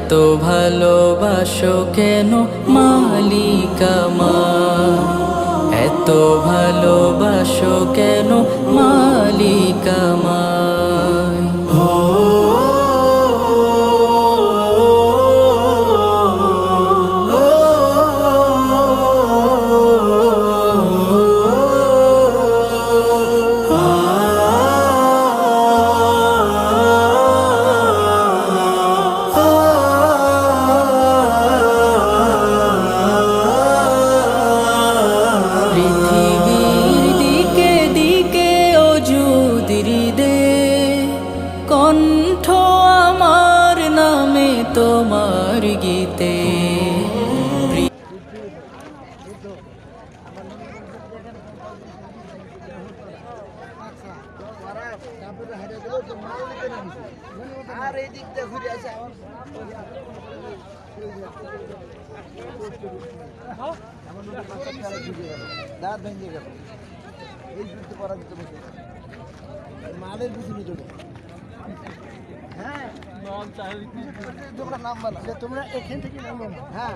এত ভালোবাসো কেন মালিক আমার, এত ভালোবাসো কেন মালিক আমার। পৃথিবীর দিকে দিকে অযুদির দে, কণ্ঠ আমার নামে তোমার গীতে। আর এই দিক দিয়ে ঘুরে আসে দাঁত ভেঙে গেল এই যুদ্ধ করা যেতে মালের পিছনে চলে। হ্যাঁ তোমরা নাম বলো, তোমরা এখান থেকে নামো না। হ্যাঁ